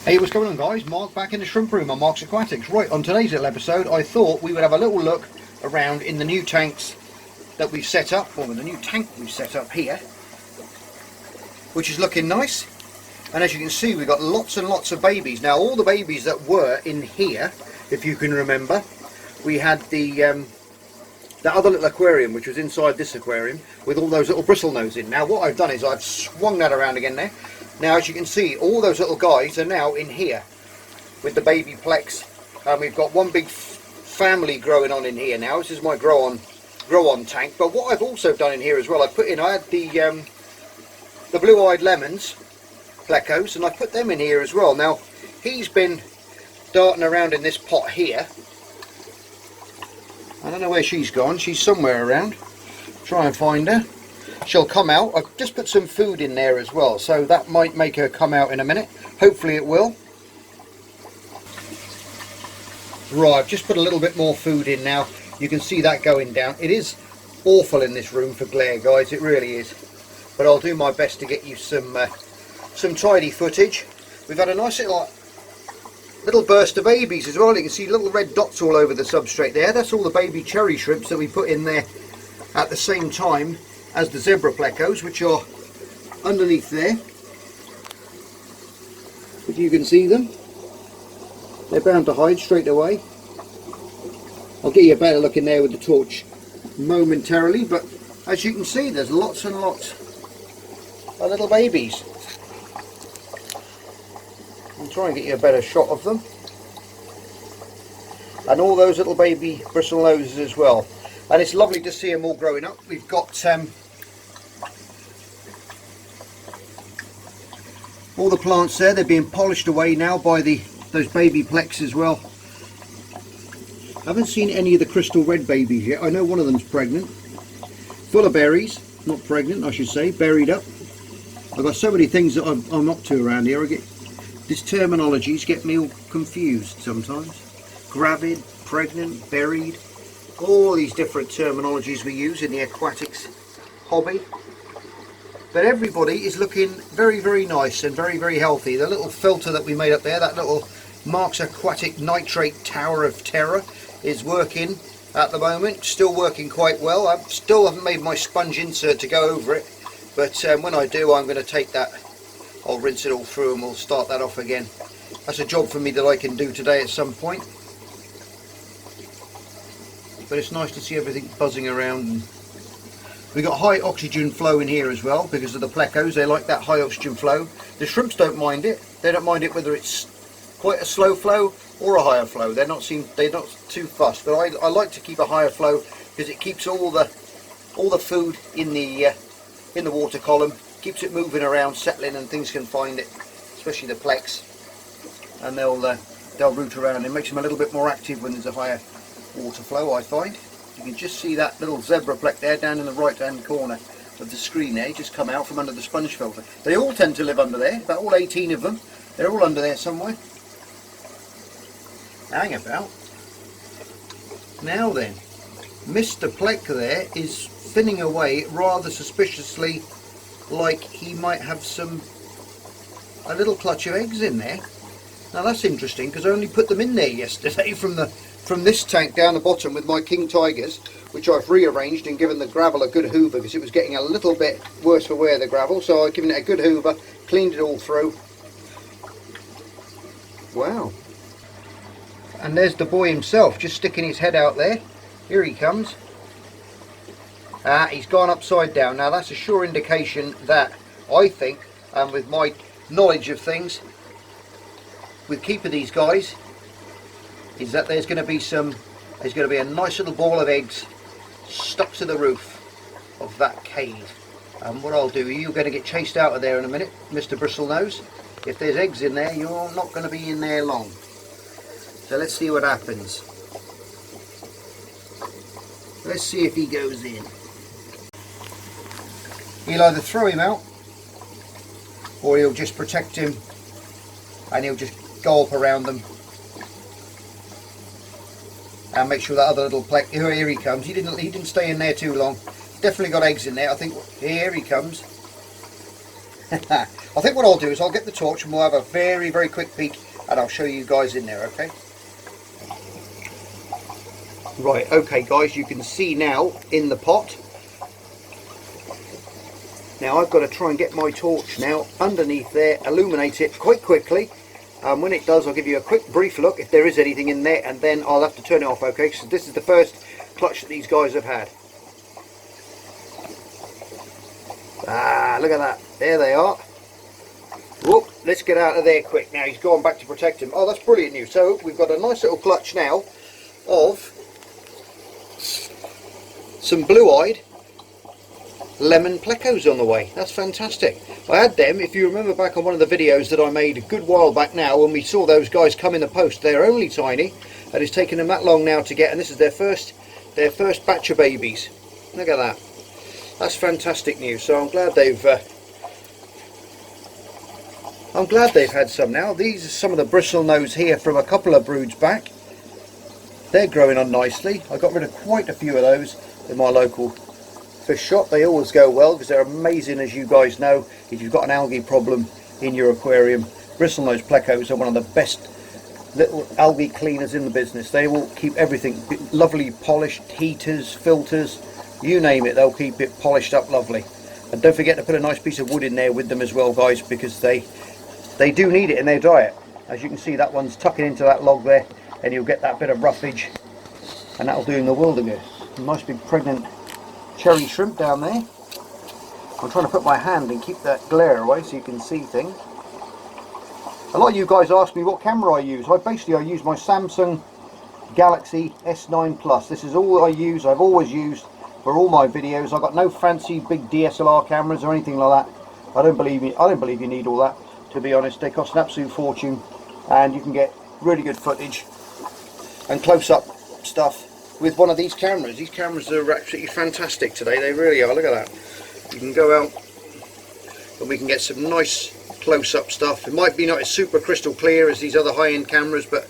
Hey, what's going on guys? Mark back in the shrimp room on Mark's Aquatics. Right, on today's little episode I thought we would have a little look around in the new tanks that we've set up, or the new tank we've set up here, which is looking nice. And as you can see, we've got lots and lots of babies. Now all the babies that were in here, if you can remember, we had the other little aquarium which was inside this aquarium with all those little bristlenose in. Now what I've done is I've swung that around again there. Now as you can see, all those little guys are now in here with the baby Plex, and we've got one big family growing on in here now. This is my grow on tank. But what I've also done in here as well, I had the blue-eyed lemons, Plecos, and I put them in here as well. Now he's been darting around in this pot here. I don't know where she's gone. She's somewhere around. Try and find her. She'll come out. I've just put some food in there as well, so that might make her come out in a minute. Hopefully it will. Right, I've just put a little bit more food in now. You can see that going down. It is awful in this room for glare, guys. It really is. But I'll do my best to get you some tidy footage. We've had a nice little burst of babies as well. You can see little red dots all over the substrate there. That's all the baby cherry shrimps that we put in there at the same time as the zebra plecos, which are underneath there. If you can see them, they're bound to hide straight away. I'll get you a better look in there with the torch momentarily, but as you can see, there's lots and lots of little babies. I'll try and get you a better shot of them. And all those little baby bristlenoses as well. And it's lovely to see them all growing up. We've got all the plants there. They're being polished away now by those baby Plex as well. I haven't seen any of the crystal red babies yet. I know one of them's pregnant. Full of berries. Not pregnant, I should say. Buried up. I've got so many things that I'm up to around here. These terminologies get me all confused sometimes. Gravid, pregnant, buried. All these different terminologies we use in the aquatics hobby. But everybody is looking very, very nice and very, very healthy. The little filter that we made up there, that little Mark's Aquatic Nitrate Tower of Terror, is working at the moment. Still working quite well. I still haven't made my sponge insert to go over it. But when I do, I'm going to take that, I'll rinse it all through and we'll start that off again. That's a job for me that I can do today at some point. But it's nice to see everything buzzing around. We've got high oxygen flow in here as well because of the plecos. They like that high oxygen flow. The shrimps don't mind it. They don't mind it whether it's quite a slow flow or a higher flow. They're not too fussed. But I like to keep a higher flow because it keeps all the food in the water column, keeps it moving around, settling, and things can find it, especially the Plex, and they'll root around. It makes them a little bit more active when there's a higher water flow, I find. You can just see that little zebra Plex there down in the right hand corner of the screen there, just come out from under the sponge filter. They all tend to live under there, about all 18 of them. They're all under there somewhere. Hang about. Now then, Mr. Plex there is thinning away rather suspiciously, like he might have a little clutch of eggs in there. Now that's interesting because I only put them in there yesterday from this tank down the bottom with my king tigers, which I've rearranged and given the gravel a good hoover because it was getting a little bit worse for wear, the gravel, so I've given it a good hoover, cleaned it all through. Wow. And there's the boy himself just sticking his head out there. Here he comes. He's gone upside down. Now that's a sure indication that I think, and with my knowledge of things, with keeping these guys, is that there's going to be a nice little ball of eggs stuck to the roof of that cave. And what I'll do, you're going to get chased out of there in a minute, Mr. Bristlenose. If there's eggs in there, you're not going to be in there long. So let's see what happens. Let's see if he goes in. He'll either throw him out, or he'll just protect him and he'll just go up around them and make sure that other little Plex, here he comes. He didn't stay in there too long. Definitely got eggs in there. I think here he comes. I think what I'll do is I'll get the torch and we'll have a very, very quick peek and I'll show you guys in there, okay? Right, okay guys, you can see now in the pot. Now I've got to try and get my torch now underneath there, illuminate it quite quickly. When it does, I'll give you a quick brief look if there is anything in there, and then I'll have to turn it off, okay? So this is the first clutch that these guys have had. Ah, look at that. There they are. Whoop, let's get out of there quick. Now he's gone back to protect him. Oh, that's brilliant news. So we've got a nice little clutch now of some blue-eyed lemon Plecos on the way. That's fantastic. I had them, if you remember back on one of the videos that I made a good while back now, when we saw those guys come in the post. They're only tiny, and it's taken them that long now to get, and this is their first batch of babies. Look at that. That's fantastic news. So I'm glad they've had some now. These are some of the Bristlenose here from a couple of broods back. They're growing on nicely. I got rid of quite a few of those in my local fish shop. They always go well because they're amazing, as you guys know, if you've got an algae problem in your aquarium. Bristlenose Plecos are one of the best little algae cleaners in the business. They will keep everything lovely polished, heaters, filters, you name it, they'll keep it polished up lovely. And don't forget to put a nice piece of wood in there with them as well, guys, because they do need it in their diet. As you can see, that one's tucking into that log there, and you'll get that bit of roughage, and that'll do in the world of good. Nice big pregnant cherry shrimp down there. I'm trying to put my hand and keep that glare away so you can see things. A lot of you guys ask me what camera I use. I use my Samsung Galaxy S9 Plus. This is all I use. I've always used for all my videos. I've got no fancy big DSLR cameras or anything like that. I don't believe you need all that, to be honest. They cost an absolute fortune, and you can get really good footage and close-up stuff with one of these cameras. These cameras are absolutely fantastic today. They really are. Look at that. You can go out and we can get some nice close-up stuff. It might be not as super crystal clear as these other high-end cameras, but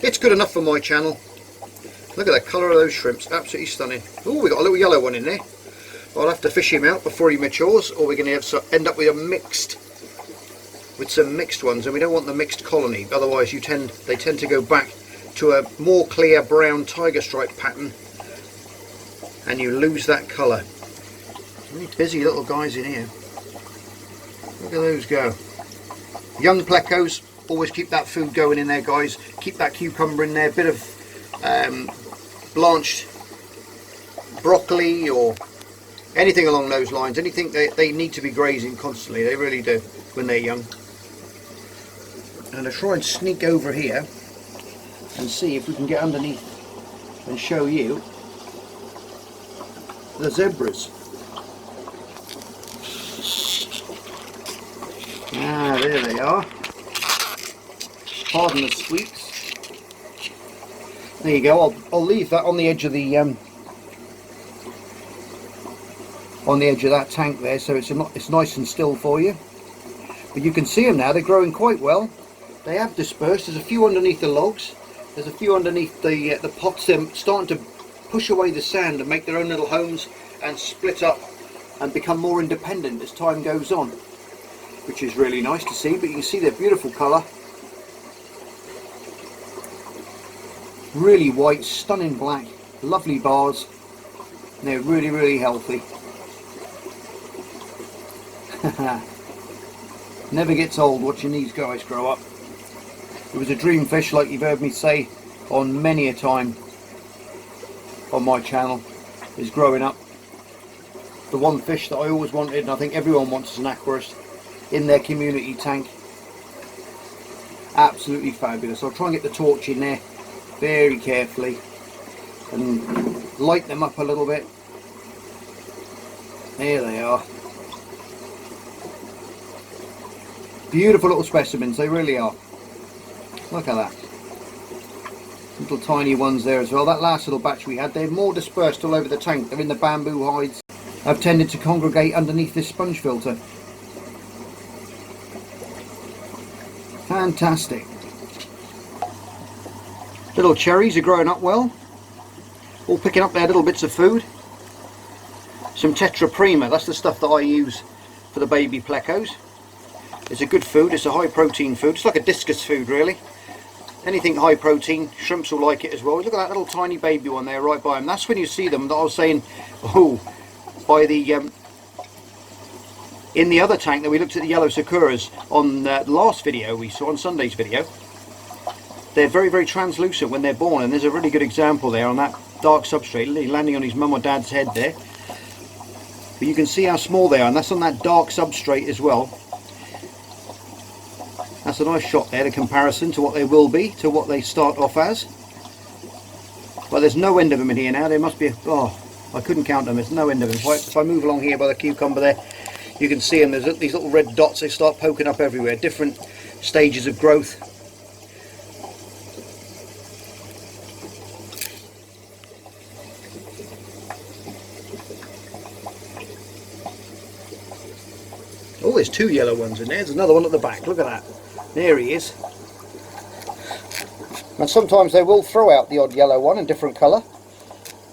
it's good enough for my channel. Look at the colour of those shrimps. Absolutely stunning. Oh, we got a little yellow one in there. I'll have to fish him out before he matures, or we're going to end up with some mixed ones, and we don't want the mixed colony. Otherwise, they tend to go back to a more clear brown tiger stripe pattern, and you lose that colour. Really busy little guys in here. Look at those go. Young Plecos, always keep that food going in there, guys. Keep that cucumber in there, a bit of blanched broccoli or anything along those lines. Anything they need to be grazing constantly, they really do when they're young. And I'll try and sneak over here and see if we can get underneath and show you the zebras. Ah, there they are. Pardon the squeaks. There you go. I'll leave that on the edge of the that tank there, so it's nice and still for you. But you can see them now. They're growing quite well. They have dispersed. There's a few underneath the logs. There's a few underneath the pots. They're starting to push away the sand and make their own little homes and split up and become more independent as time goes on, which is really nice to see. But you can see their beautiful colour. Really white, stunning black, lovely bars. And they're really, really healthy. Never gets old watching these guys grow up. It was a dream fish, like you've heard me say on many a time on my channel, is growing up. The one fish that I always wanted, and I think everyone wants as an aquarist, in their community tank. Absolutely fabulous. I'll try and get the torch in there very carefully and light them up a little bit. There they are. Beautiful little specimens, they really are. Look at that. Little tiny ones there as well. That last little batch we had, they're more dispersed all over the tank. They're in the bamboo hides. I've tended to congregate underneath this sponge filter. Fantastic. Little cherries are growing up well. All picking up their little bits of food. Some Tetra Prima, that's the stuff that I use for the baby Plecos. It's a good food, it's a high protein food, it's like a discus food really. Anything high protein, shrimps will like it as well. Look at that little tiny baby one there right by him. That's when you see them that I was saying, oh, by the in the other tank that we looked at the yellow sakuras on the last video we saw, on Sunday's video. They're very, very translucent when they're born, and there's a really good example there on that dark substrate, landing on his mum or dad's head there. But you can see how small they are, and that's on that dark substrate as well. That's a nice shot there, the comparison to what they will be, to what they start off as. But there's no end of them in here now. There must be, oh, I couldn't count them, there's no end of them. If I move along here by the cucumber there, you can see them, there's these little red dots, they start poking up everywhere, different stages of growth. Oh, there's two yellow ones in there, there's another one at the back, look at that. There he is. And sometimes they will throw out the odd yellow one in different colour,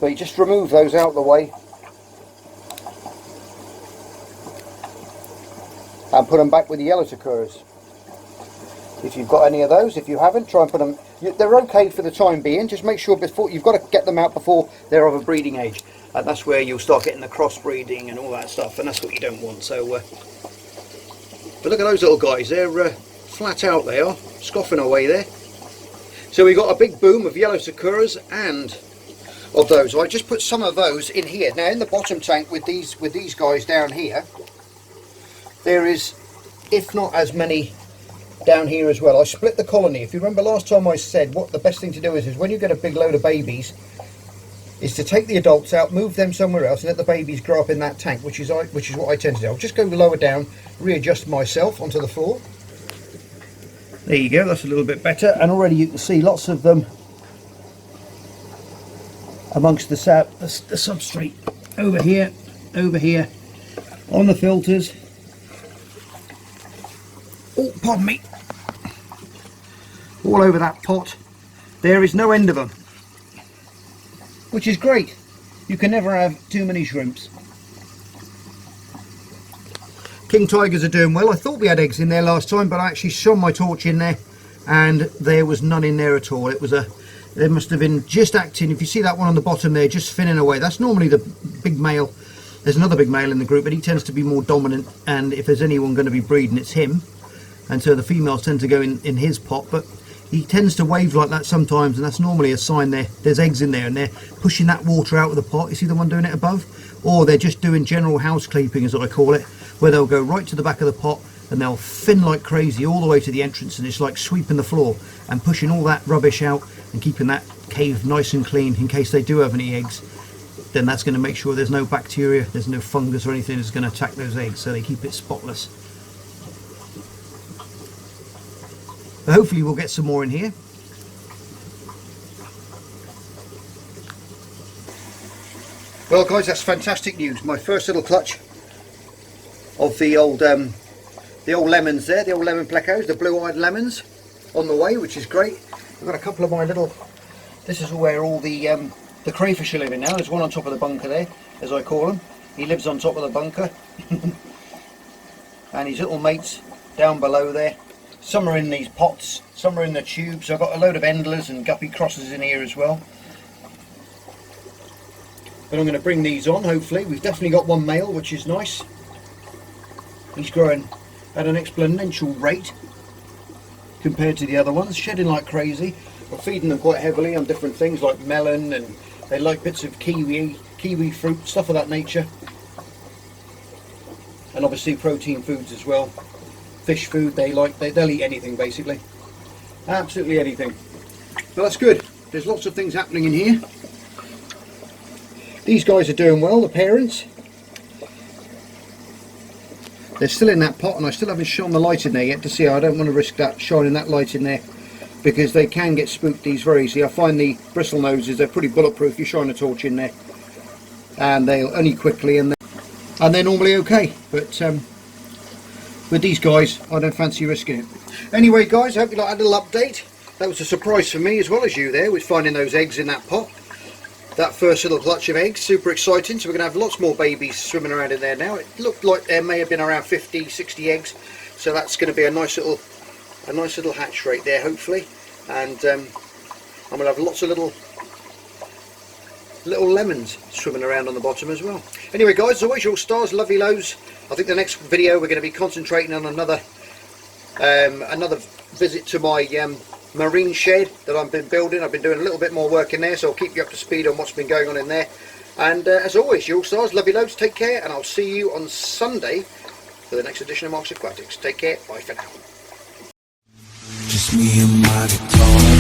but you just remove those out of the way and put them back with the yellow sakuras. If you've got any of those, if you haven't, try and put them, they're okay for the time being, just make sure before, you've got to get them out before they're of a breeding age, and that's where you'll start getting the crossbreeding and all that stuff, and that's what you don't want. So but look at those little guys, they're flat out, they are, scoffing away there. So we got a big boom of yellow sakuras and of those. I just put some of those in here. Now in the bottom tank with these guys down here, there is, if not as many down here as well. I split the colony. If you remember last time I said what the best thing to do is when you get a big load of babies, is to take the adults out, move them somewhere else, and let the babies grow up in that tank, which is what I tend to do. I'll just go lower down, readjust myself onto the floor. There you go, that's a little bit better, and already you can see lots of them amongst the substrate over here, on the filters. Oh, pardon me. All over that pot. There is no end of them, which is great. You can never have too many shrimps. King tigers are doing well. I thought we had eggs in there last time, but I actually shone my torch in there and there was none in there at all. It was they must have been just acting. If you see that one on the bottom there, just finning away, that's normally the big male. There's another big male in the group, but he tends to be more dominant, and if there's anyone going to be breeding, it's him. And so the females tend to go in his pot, but he tends to wave like that sometimes, and that's normally a sign there's eggs in there, and they're pushing that water out of the pot. You see the one doing it above? Or they're just doing general house cleaping, as I call it, where they'll go right to the back of the pot and they'll fin like crazy all the way to the entrance, and it's like sweeping the floor and pushing all that rubbish out and keeping that cave nice and clean in case they do have any eggs. Then that's going to make sure there's no bacteria, there's no fungus or anything that's going to attack those eggs, so they keep it spotless. But hopefully we'll get some more in here. Well guys, that's fantastic news. My first little clutch of the old lemons there, the old lemon plecos, the blue-eyed lemons on the way, which is great. I've got a couple of my little, this is where all the crayfish are living now. There's one on top of the bunker there, as I call him. He lives on top of the bunker. And his little mates down below there. Some are in these pots, some are in the tubes. I've got a load of endlers and guppy crosses in here as well. But I'm going to bring these on, hopefully. We've definitely got one male, which is nice. He's growing at an exponential rate compared to the other ones, shedding like crazy. We're feeding them quite heavily on different things like melon, and they like bits of kiwi fruit, stuff of that nature. And obviously protein foods as well. Fish food, they'll eat anything basically. Absolutely anything. But that's good. There's lots of things happening in here. These guys are doing well, the parents. They're still in that pot, and I still haven't shone the light in there yet to see. I don't want to risk that shining that light in there, because they can get spooked these very easily. I find the Bristlenoses, they're pretty bulletproof. You shine a torch in there and they'll only quickly, and they're normally okay. But with these guys, I don't fancy risking it. Anyway guys, I hope you liked that little update. That was a surprise for me as well as you there, with finding those eggs in that pot. That first little clutch of eggs, super exciting. So we're going to have lots more babies swimming around in there now. It looked like there may have been around 50, 60 eggs. So that's going to be a nice little hatch right there, hopefully, and we'll have lots of little lemons swimming around on the bottom as well. Anyway guys, as always, your stars, lovely lows. I think the next video we're going to be concentrating on another visit to my marine shed that I've been building. I've been doing a little bit more work in there, so I'll keep you up to speed on what's been going on in there. And as always, you all stars, lovely loads, take care, and I'll see you on Sunday for the next edition of Mark's Aquatics. Take care, bye for now. Just me and my guitar.